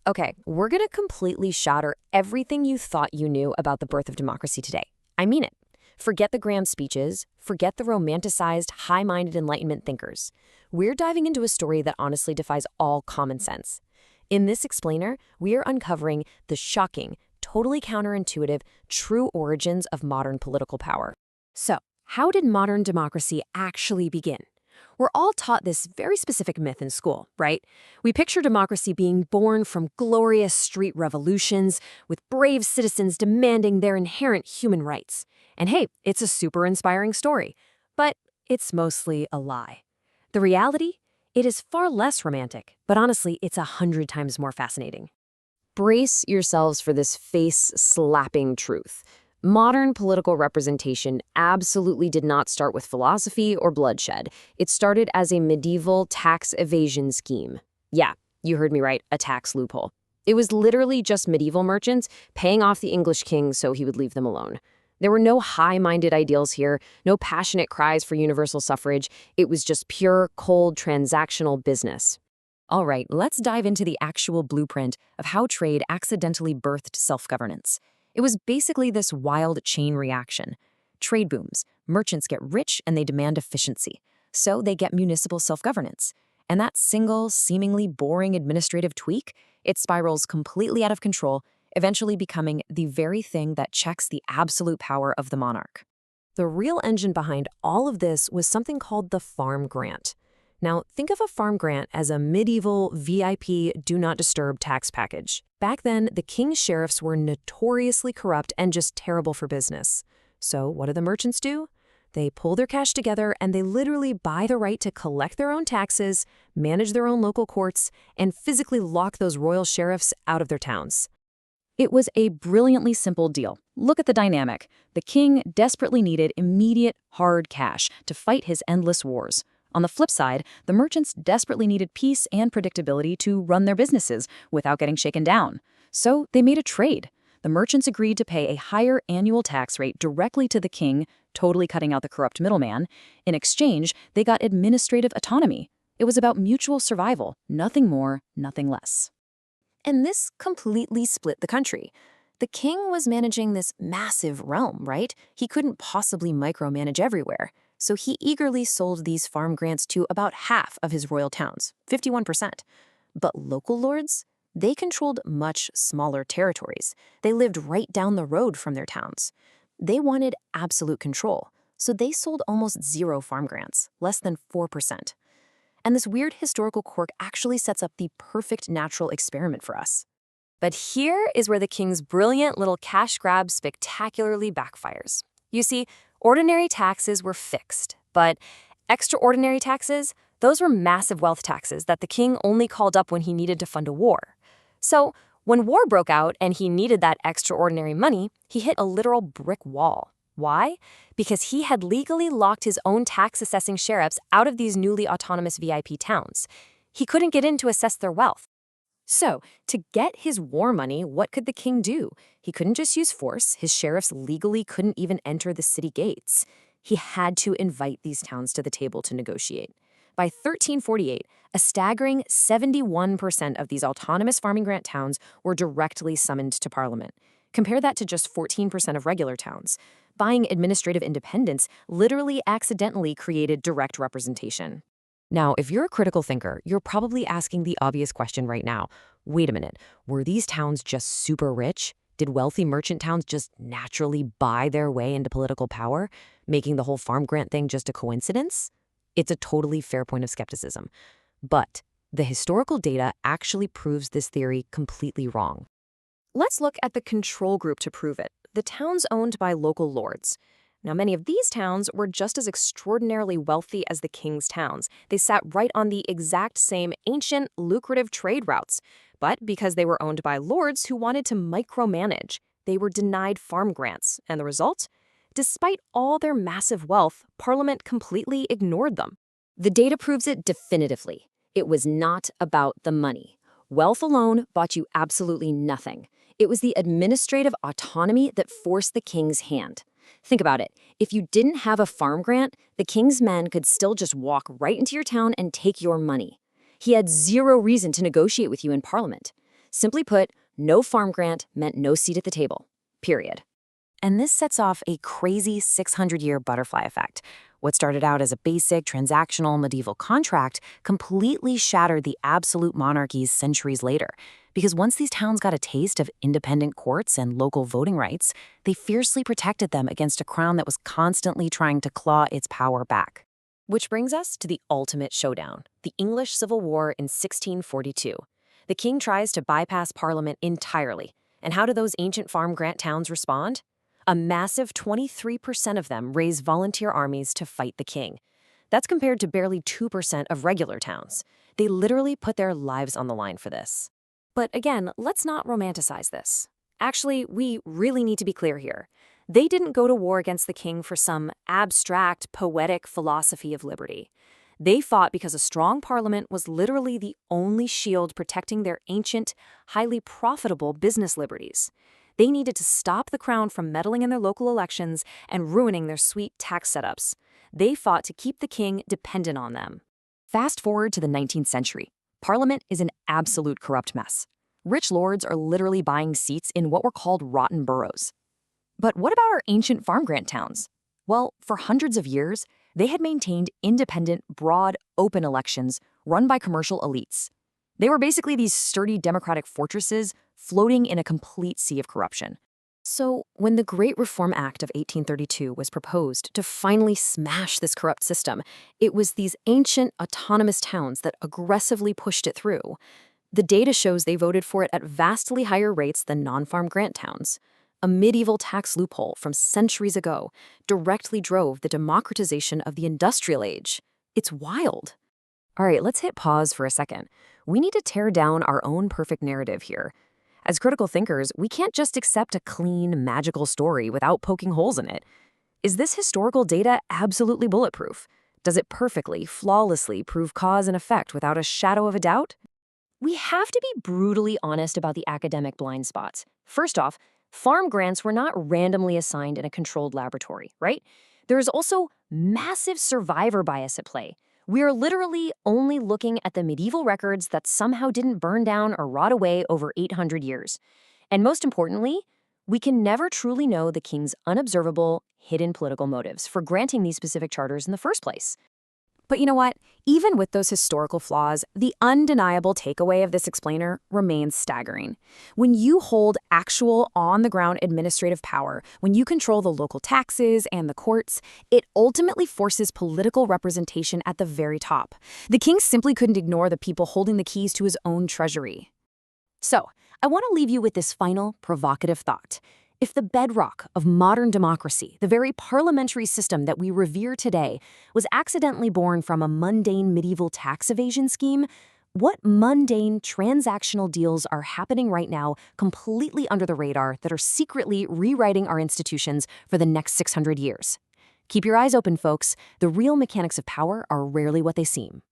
Okay, we're going to completely shatter everything you thought you knew about the birth of democracy today. I mean it. Forget the grand speeches, forget the romanticized, high-minded Enlightenment thinkers. We're diving into a story that honestly defies all common sense. In this explainer, we are uncovering the shocking, totally counterintuitive, true origins of modern political power. So, how did modern democracy actually begin? We're all taught this very specific myth in school, right? We picture democracy being born from glorious street revolutions, with brave citizens demanding their inherent human rights. And hey, it's a super inspiring story. But it's mostly a lie. The reality? It is far less romantic, but honestly, it's 100 times more fascinating. Brace yourselves for this face-slapping truth. Modern political representation absolutely did not start with philosophy or bloodshed. It started as a medieval tax evasion scheme. Yeah, you heard me right, a tax loophole. It was literally just medieval merchants paying off the English king so he would leave them alone. There were no high-minded ideals here, no passionate cries for universal suffrage. It was just pure, cold, transactional business. All right, let's dive into the actual blueprint of how trade accidentally birthed self-governance. It was basically this wild chain reaction. Trade booms. Merchants get rich and they demand efficiency. So they get municipal self-governance. And that single, seemingly boring administrative tweak, it spirals completely out of control, eventually becoming the very thing that checks the absolute power of the monarch. The real engine behind all of this was something called the farm grant. Now, think of a farm grant as a medieval VIP do not disturb tax package. Back then, the king's sheriffs were notoriously corrupt and just terrible for business. So what do the merchants do? They pull their cash together and they literally buy the right to collect their own taxes, manage their own local courts, and physically lock those royal sheriffs out of their towns. It was a brilliantly simple deal. Look at the dynamic. The king desperately needed immediate, hard cash to fight his endless wars. On the flip side, the merchants desperately needed peace and predictability to run their businesses without getting shaken down. So they made a trade. The merchants agreed to pay a higher annual tax rate directly to the king, totally cutting out the corrupt middleman. In exchange, they got administrative autonomy. It was about mutual survival, nothing more, nothing less. And this completely split the country. The king was managing this massive realm, right? He couldn't possibly micromanage everywhere. So he eagerly sold these farm grants to about half of his royal towns, 51%. But local lords? They controlled much smaller territories. They lived right down the road from their towns. They wanted absolute control, so they sold almost zero farm grants, less than 4%. And this weird historical quirk actually sets up the perfect natural experiment for us. But here is where the king's brilliant little cash grab spectacularly backfires. You see, ordinary taxes were fixed, but extraordinary taxes, those were massive wealth taxes that the king only called up when he needed to fund a war. So when war broke out and he needed that extraordinary money, he hit a literal brick wall. Why? Because he had legally locked his own tax-assessing sheriffs out of these newly autonomous VIP towns. He couldn't get in to assess their wealth. So, to get his war money, what could the king do? He couldn't just use force. His sheriffs legally couldn't even enter the city gates. He had to invite these towns to the table to negotiate. By 1348, a staggering 71% of these autonomous farming grant towns were directly summoned to parliament. Compare that to just 14% of regular towns. Buying administrative independence literally accidentally created direct representation. Now, if you're a critical thinker, you're probably asking the obvious question right now. Wait a minute, were these towns just super rich? Did wealthy merchant towns just naturally buy their way into political power, making the whole farm grant thing just a coincidence? It's a totally fair point of skepticism. But the historical data actually proves this theory completely wrong. Let's look at the control group to prove it, the towns owned by local lords. Now, many of these towns were just as extraordinarily wealthy as the king's towns. They sat right on the exact same ancient, lucrative trade routes. But because they were owned by lords who wanted to micromanage, they were denied farm grants. And the result? Despite all their massive wealth, Parliament completely ignored them. The data proves it definitively. It was not about the money. Wealth alone bought you absolutely nothing. It was the administrative autonomy that forced the king's hand. Think about it. If you didn't have a farm grant, the king's men could still just walk right into your town and take your money. He had zero reason to negotiate with you in parliament. Simply put, no farm grant meant no seat at the table. Period. And this sets off a crazy 600-year butterfly effect. What started out as a basic transactional medieval contract completely shattered the absolute monarchies centuries later. Because once these towns got a taste of independent courts and local voting rights, they fiercely protected them against a crown that was constantly trying to claw its power back. Which brings us to the ultimate showdown, the English Civil War in 1642. The king tries to bypass Parliament entirely. And how do those ancient farm grant towns respond? A massive 23% of them raise volunteer armies to fight the king. That's compared to barely 2% of regular towns. They literally put their lives on the line for this. But again, let's not romanticize this. Actually, we really need to be clear here. They didn't go to war against the king for some abstract, poetic philosophy of liberty. They fought because a strong parliament was literally the only shield protecting their ancient, highly profitable business liberties. They needed to stop the crown from meddling in their local elections and ruining their sweet tax setups. They fought to keep the king dependent on them. Fast forward to the 19th century. Parliament is an absolute corrupt mess. Rich lords are literally buying seats in what were called rotten boroughs. But what about our ancient farm grant towns? Well, for hundreds of years, they had maintained independent, broad, open elections run by commercial elites. They were basically these sturdy democratic fortresses floating in a complete sea of corruption. So, when the Great Reform Act of 1832 was proposed to finally smash this corrupt system, it was these ancient, autonomous towns that aggressively pushed it through. The data shows they voted for it at vastly higher rates than non-farm grant towns. A medieval tax loophole from centuries ago directly drove the democratization of the industrial age. It's wild. All right, let's hit pause for a second. We need to tear down our own perfect narrative here. As critical thinkers, we can't just accept a clean, magical story without poking holes in it. Is this historical data absolutely bulletproof? Does it perfectly, flawlessly prove cause and effect without a shadow of a doubt? We have to be brutally honest about the academic blind spots. First off, farm grants were not randomly assigned in a controlled laboratory, right? There is also massive survivor bias at play. We are literally only looking at the medieval records that somehow didn't burn down or rot away over 800 years. And most importantly, we can never truly know the king's unobservable, hidden political motives for granting these specific charters in the first place. But you know what? Even with those historical flaws, the undeniable takeaway of this explainer remains staggering. When you hold actual on-the-ground administrative power, when you control the local taxes and the courts, it ultimately forces political representation at the very top. The king simply couldn't ignore the people holding the keys to his own treasury. So, I want to leave you with this final, provocative thought. If the bedrock of modern democracy, the very parliamentary system that we revere today, was accidentally born from a mundane medieval tax evasion scheme, what mundane transactional deals are happening right now completely under the radar that are secretly rewriting our institutions for the next 600 years? Keep your eyes open, folks. The real mechanics of power are rarely what they seem.